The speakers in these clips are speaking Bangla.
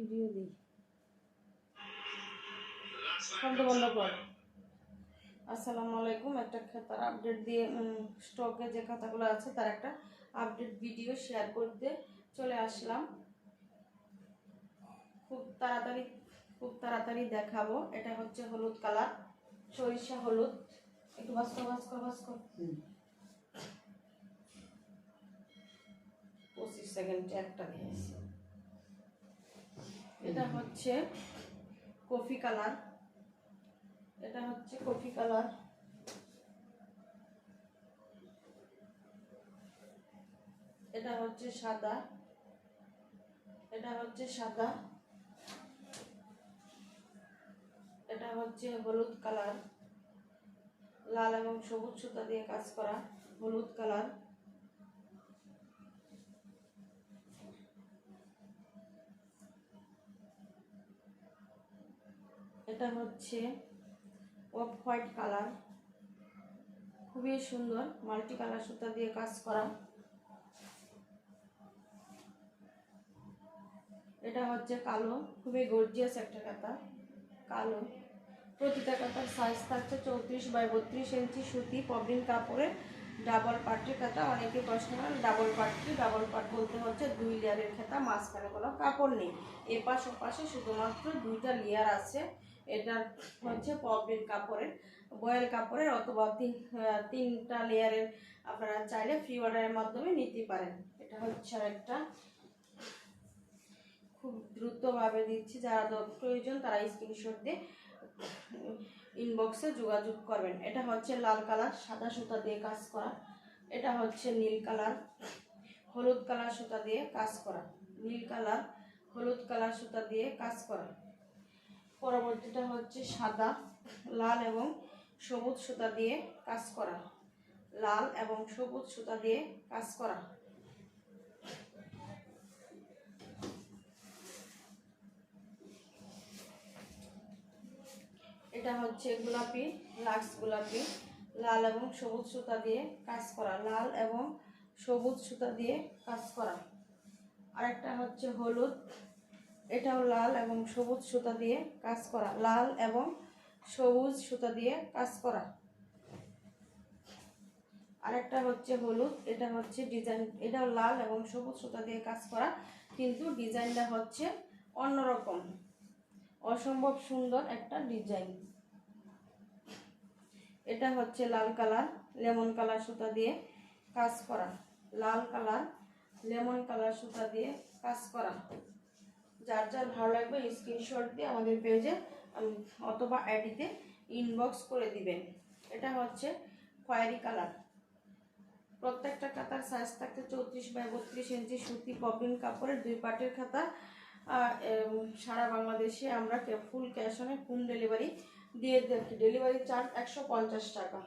ভিডিও দিই, শব্দ বন্ধ কর। আসসালামু আলাইকুম। একটা খাতার আপডেট দিয়ে স্টকে যে খাতাগুলো আছে তার একটা আপডেট ভিডিও শেয়ার করতে চলে আসলাম। খুব তাড়াতাড়ি দেখাবো। এটা হচ্ছে হলুদ কালার, সরিষা হলুদ। একটু ভাজ কর 25 সেকেন্ডে একটা দিয়েছি। এটা হচ্ছে কফি কালার, এটা হচ্ছে কফি কালার। এটা হচ্ছে সাদা, এটা হচ্ছে সাদা। এটা হচ্ছে হলুদ কালার, লাল এবং সবুজ সুতা দিয়ে কাজ করা হলুদ কালার। এটা হচ্ছে অফ হোয়াইট কালার, খুবই সুন্দর মাল্টি কালার সুতা দিয়ে কাজ করা। এটা হচ্ছে কালো, খুবই গর্জিয়াস একটা কাঁথা, কালো। প্রতিটা কাঁথার সাইজ থাকছে 34x32 ইঞ্চি সুতি পবলিন কাপড়ের ডাবল পার্টের কাঁথা। অনেকে প্রশ্ন করেন ডাবল পার্ট কি? ডাবল পার্ট বলতে হচ্ছে 2 লেয়ারের কাঁথা, মাঝখানে কোনো কাপড় নেই, এপাশ ওপাশে শুধুমাত্র 2টা লেয়ার আছে। এটা হচ্ছে পবলিন কাপড়ের, বয়েল কাপড়ের, অথবা 3টা লেয়ারের। আপনারা চাইলে ফ্রি অর্ডারের মাধ্যমে নিতে পারেন। এটা হচ্ছে একটা, খুব দ্রুতভাবে দিচ্ছি, যারা প্রয়োজন তারা স্ক্রিনশট দিয়ে ইনবক্সে যোগাযোগ করবেন। এটা হচ্ছে লাল কালার, সাদা সুতা দিয়ে কাজ করা। এটা হচ্ছে নীল কালার, হলুদ কালার সুতা দিয়ে কাজ করা। নীল কালার, হলুদ কালার সুতা দিয়ে কাজ করা। পরবর্তীটা হচ্ছে সাদা, লাল এবং সবুজ সুতা দিয়ে কাজ করা। লাল এবং সবুজ সুতা দিয়ে কাজ করা। এটা হচ্ছে গোলাপি, লাক্স গোলাপি, লাল এবং সবুজ সুতা দিয়ে কাজ করা। লাল এবং সবুজ সুতা দিয়ে কাজ করা। আরেকটা হচ্ছে হলুদ, এটাও লাল এবং সবুজ সুতা দিয়ে কাজ করা। লাল এবং সবুজ সুতা দিয়ে কাজ করা। আরেকটা হচ্ছে হলুদ, এটা হচ্ছে ডিজাইন, এটাও লাল এবং সবুজ সুতা দিয়ে কাজ করা, কিন্তু ডিজাইনটা হচ্ছে অন্যরকম, অসম্ভব সুন্দর একটা ডিজাইন। এটা হচ্ছে লাল কালার, লেমন কালার সুতা দিয়ে কাজ করা। লাল কালার, লেমন কালার সুতা দিয়ে কাজ করা। যার যার ভালো লাগবে স্ক্রিনশট দিয়ে আমাদের পেজে অথবা আইডিতে ইনবক্স করে দিবেন। এটা হচ্ছে খয়েরি কালার। প্রত্যেকটা খাতার সাইজ থাকছে 34x32 ইঞ্চি সুতি পপিং কাপড়ের 2 পাটের খাতা। সারা বাংলাদেশে আমরা ফুল ক্যাশ অনে হোম ডেলিভারি দিয়ে থাকি। ডেলিভারি চার্জ 150 টাকা।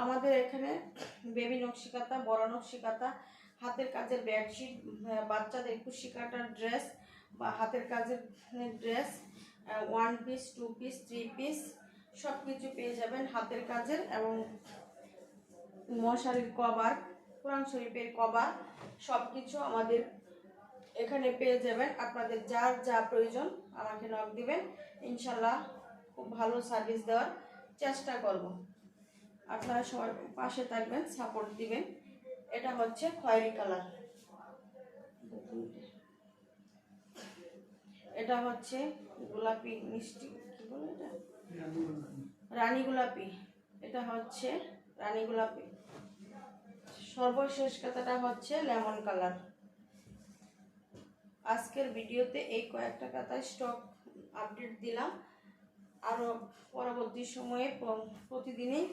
আমাদের এখানে বেবি নকশি কাঁথা, বড় নকশি কাঁথা, হাতের কাজের বেডশিট, বাচ্চাদের কুশি কাটার ড্রেস বা হাতের কাজের ড্রেস, 1 পিস, 2 পিস, 3 পিস সব কিছু পেয়ে যাবেন হাতের কাজের। এবং মশারির কভার, কোরআন শরীফের কভার সব কিছু আমাদের এখানে পেয়ে যাবেন। আপনাদের যার যা প্রয়োজন আমাকে নক দিবেন, ইনশাল্লাহ খুব ভালো সার্ভিস দেওয়ার চেষ্টা করব। আপনারা সবার পাশে থাকবেন, সাপোর্ট দিবেন। এটা হচ্ছে খয়েরি কালার, এটা হচ্ছে গোলাপি মিষ্টি, কি বলে এটা, রানী গোলাপি। এটা হচ্ছে রানী গোলাপি। সর্বশেষ কথাটা হচ্ছে লেমন কালার। আজকের ভিডিওতে এই কয়েকটা কাঁথার স্টক আপডেট দিলাম। আরও পরবর্তী সময়ে প্রতিদিনই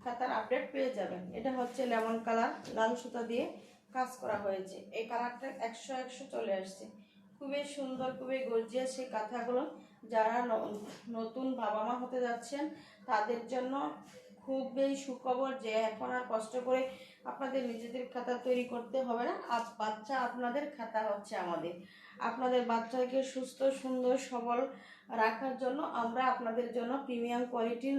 খাতার আপডেট পেয়ে যাবেন। এটা হচ্ছে লেমন কালার, লাল সুতা দিয়ে কাজ করা হয়েছে। এই কালারটা 100 চলে আসছে, খুবই সুন্দর, খুবই গর্জিয়াস সেই কাঁথাগুলো। যারা নতুন বাবা মা হতে যাচ্ছেন তাদের জন্য খুবই সুখবর যে এখন আর কষ্ট করে আপনাদের নিজেদের খাতা তৈরি করতে হবে না। বাচ্চা আপনাদের, খাতা হচ্ছে আমাদের। আপনাদের বাচ্চাকে সুস্থ, সুন্দর, সবল রাখার জন্য আমরা আপনাদের জন্য প্রিমিয়াম কোয়ালিটির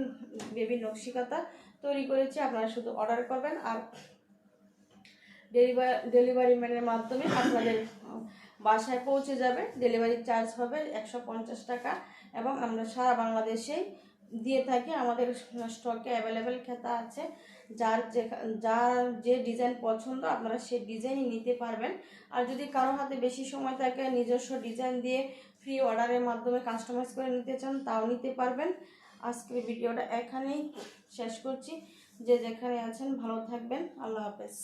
বেবি নকশি খাতা তৈরি করেছি। আপনারা শুধু অর্ডার করবেন আর ডেলিভারি ম্যানের মাধ্যমে আপনাদের বাসায় পৌঁছে যাবে। ডেলিভারি চার্জ হবে 150 টাকা এবং আমরা সারা বাংলাদেশেই দিয়ে থাকি। আমাদের স্টকে অ্যাভেলেবেল খেতা আছে। যার যে ডিজাইন পছন্দ আপনারা সেই ডিজাইনই নিতে পারবেন। আর যদি কারো হাতে বেশি সময় থাকে, নিজস্ব ডিজাইন দিয়ে ফ্রি অর্ডারের মাধ্যমে কাস্টমাইজ করে নিতে চান, তাও নিতে পারবেন। আজকের ভিডিওটা এখানেই শেষ করছি। যে যেখানে আছেন ভালো থাকবেন। আল্লাহ হাফেজ।